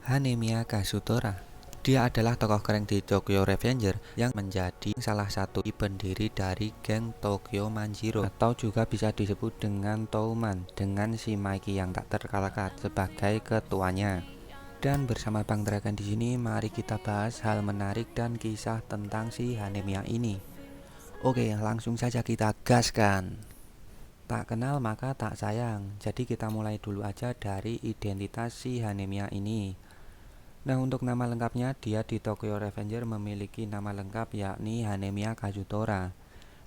Hanemiya Kazutora. Dia adalah tokoh keren di Tokyo Revenger yang menjadi salah satu pendiri dari geng Tokyo Manjiro, atau juga bisa disebut dengan Touman, dengan si Mikey yang tak terkalahkan sebagai ketuanya. Dan bersama Bang Dragan di sini, mari kita bahas hal menarik dan kisah tentang si Hanemiya ini. Oke, langsung saja kita gaskan. Tak kenal maka tak sayang. Jadi kita mulai dulu aja dari identitas si Hanemiya ini. Nah, untuk nama lengkapnya, dia di Tokyo Revenger memiliki nama lengkap yakni Hanemiya Kazutora.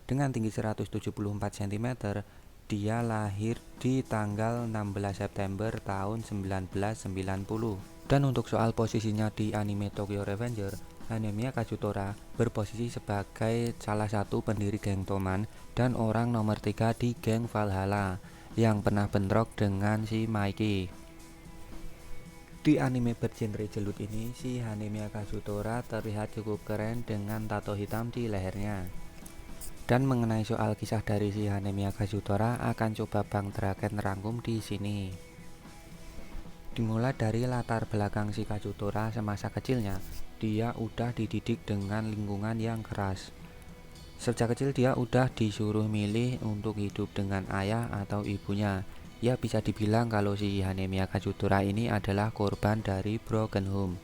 Dengan tinggi 174 cm, dia lahir di tanggal 16 September tahun 1990. Dan untuk soal posisinya di anime Tokyo Revenger, Hanemiya Kazutora berposisi sebagai salah satu pendiri geng Touman dan orang nomor 3 di geng Valhalla yang pernah bentrok dengan si Mikey. Di anime bergenre jelut ini, si Hanemiya Kazutora terlihat cukup keren dengan tato hitam di lehernya. Dan mengenai soal kisah dari si Hanemiya Kazutora akan coba Bang Draken rangkum di sini. Dimulai dari latar belakang si Kazutora semasa kecilnya, dia udah dididik dengan lingkungan yang keras. Sejak kecil dia udah disuruh milih untuk hidup dengan ayah atau ibunya. Ya, bisa dibilang kalau si Hanemiya Kazutora ini adalah korban dari broken home.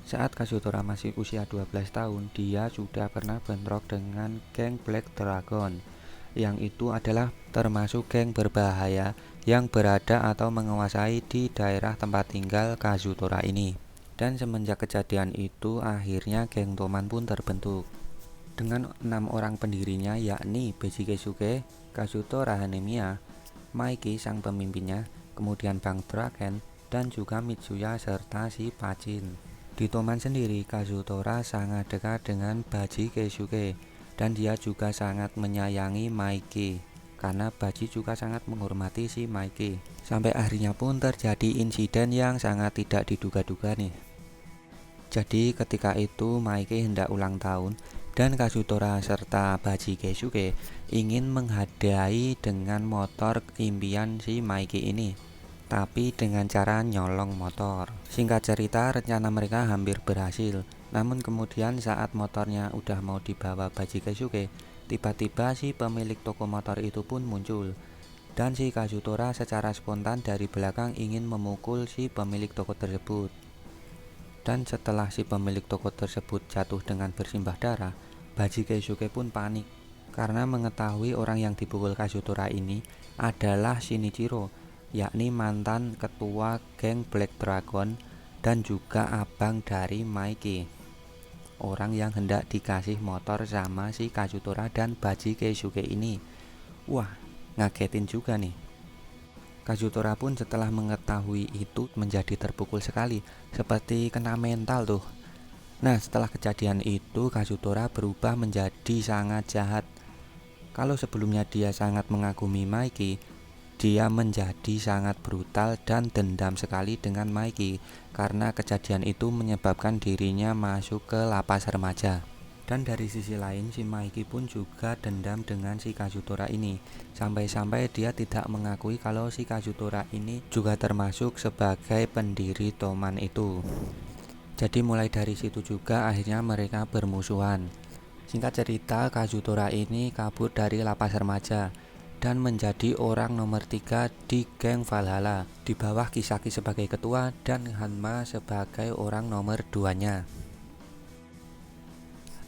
Saat Kazutora masih usia 12 tahun, dia sudah pernah bentrok dengan geng Black Dragon, yang itu adalah termasuk geng berbahaya yang berada atau menguasai di daerah tempat tinggal Kazutora ini. Dan semenjak kejadian itu, akhirnya geng Touman pun terbentuk dengan 6 orang pendirinya, yakni Beiji Keisuke, Kazutora Hanemiya, Mikey sang pemimpinnya, kemudian Bang Draken, dan juga Mitsuya serta si Pachin. Di Touman sendiri, Kazutora sangat dekat dengan Baji Keisuke, dan dia juga sangat menyayangi Mikey, karena Baji juga sangat menghormati si Mikey. Sampai akhirnya pun terjadi insiden yang sangat tidak diduga-duga nih. Jadi ketika itu Mikey hendak ulang tahun, dan Kazutora serta Baji Keisuke ingin menghadiahi dengan motor impian si Mikey ini, tapi dengan cara nyolong motor. Singkat cerita, rencana mereka hampir berhasil. Namun kemudian saat motornya udah mau dibawa Baji Keisuke, tiba-tiba si pemilik toko motor itu pun muncul. Dan si Kazutora secara spontan dari belakang ingin memukul si pemilik toko tersebut. Dan setelah si pemilik toko tersebut jatuh dengan bersimbah darah, Baji Keisuke pun panik karena mengetahui orang yang dipukul Kazutora ini adalah Shinichiro, yakni mantan ketua geng Black Dragon dan juga abang dari Mikey, orang yang hendak dikasih motor sama si Kazutora dan Baji Keisuke ini. Wah, ngagetin juga nih. Kazutora pun setelah mengetahui itu menjadi terpukul sekali, seperti kena mental tuh. Nah, setelah kejadian itu Kazutora berubah menjadi sangat jahat. Kalau sebelumnya dia sangat mengagumi Mikey, dia menjadi sangat brutal dan dendam sekali dengan Mikey karena kejadian itu menyebabkan dirinya masuk ke lapas remaja. Dan dari sisi lain, si Mikey pun juga dendam dengan si Kazutora ini. Sampai-sampai dia tidak mengakui kalau si Kazutora ini juga termasuk sebagai pendiri Touman itu. Jadi mulai dari situ juga akhirnya mereka bermusuhan. Singkat cerita, Kazutora ini kabur dari lapas remaja dan menjadi orang nomor 3 di geng Valhalla, di bawah Kisaki sebagai ketua dan Hanma sebagai orang nomor 2-nya.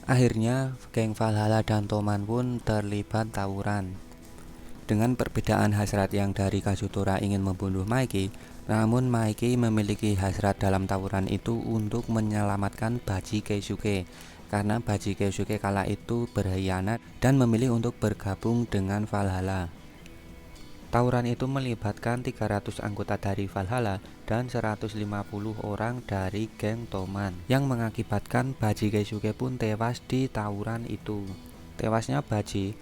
Akhirnya, geng Valhalla dan Touman pun terlibat tawuran. Dengan perbedaan hasrat yang dari Kazutora ingin membunuh Mikey, namun Mikey memiliki hasrat dalam tawuran itu untuk menyelamatkan Baji Keisuke, karena Baji Keisuke kala itu berkhianat dan memilih untuk bergabung dengan Valhalla. Tawuran itu melibatkan 300 anggota dari Valhalla dan 150 orang dari geng Touman, yang mengakibatkan Baji Keisuke pun tewas di tawuran itu. Tewasnya Baji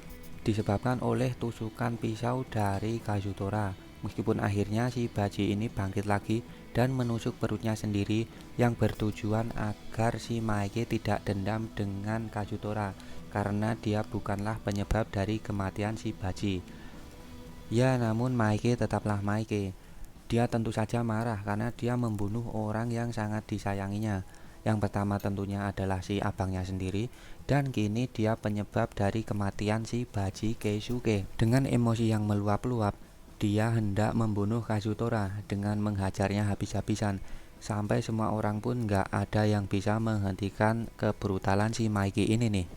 disebabkan oleh tusukan pisau dari Kazutora. Meskipun akhirnya si Baji ini bangkit lagi dan menusuk perutnya sendiri, yang bertujuan agar si Mikey tidak dendam dengan Kazutora karena dia bukanlah penyebab dari kematian si Baji. Ya, namun Mikey tetaplah Mikey. Dia tentu saja marah karena dia membunuh orang yang sangat disayanginya. Yang pertama tentunya adalah si abangnya sendiri, dan kini dia penyebab dari kematian si Baji Keisuke. Dengan emosi yang meluap-luap, dia hendak membunuh Kazutora dengan menghajarnya habis-habisan. Sampai semua orang pun gak ada yang bisa menghentikan kebrutalan si Maiki ini nih.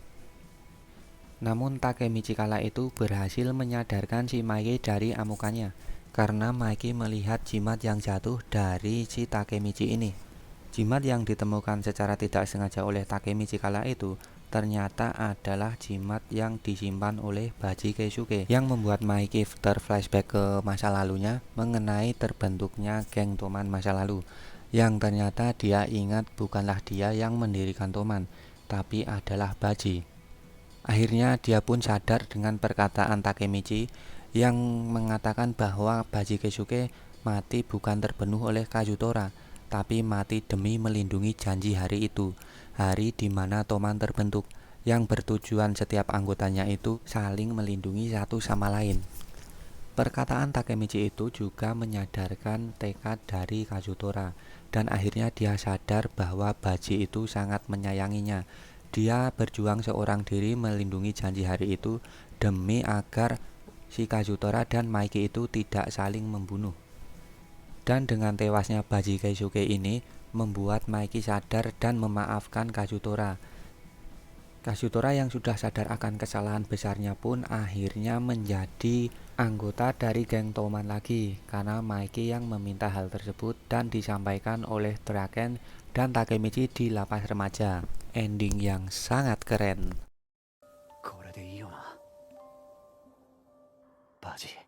Namun Takemichi kala itu berhasil menyadarkan si Maiki dari amukannya, karena Maiki melihat jimat yang jatuh dari si Takemichi ini. Jimat yang ditemukan secara tidak sengaja oleh Takemichi kala itu ternyata adalah jimat yang disimpan oleh Baji Keisuke, yang membuat Maiki terflashback ke masa lalunya mengenai terbentuknya geng Toman masa lalu, yang ternyata dia ingat bukanlah dia yang mendirikan Toman, tapi adalah Baji. Akhirnya dia pun sadar dengan perkataan Takemichi yang mengatakan bahwa Baji Keisuke mati bukan terbunuh oleh Kazutora, tapi mati demi melindungi janji hari itu, hari di mana Toman terbentuk, yang bertujuan setiap anggotanya itu saling melindungi satu sama lain. Perkataan Takemichi itu juga menyadarkan tekad dari Kazutora, dan akhirnya dia sadar bahwa Baji itu sangat menyayanginya. Dia berjuang seorang diri melindungi janji hari itu demi agar si Kazutora dan Maiki itu tidak saling membunuh. Dan dengan tewasnya Baji Keisuke ini membuat Maiki sadar dan memaafkan Kazutora. Kazutora yang sudah sadar akan kesalahan besarnya pun akhirnya menjadi anggota dari geng Toman lagi, karena Maiki yang meminta hal tersebut dan disampaikan oleh Draken dan Takemichi di lapas remaja. Ending yang sangat keren. これでいいよなバジ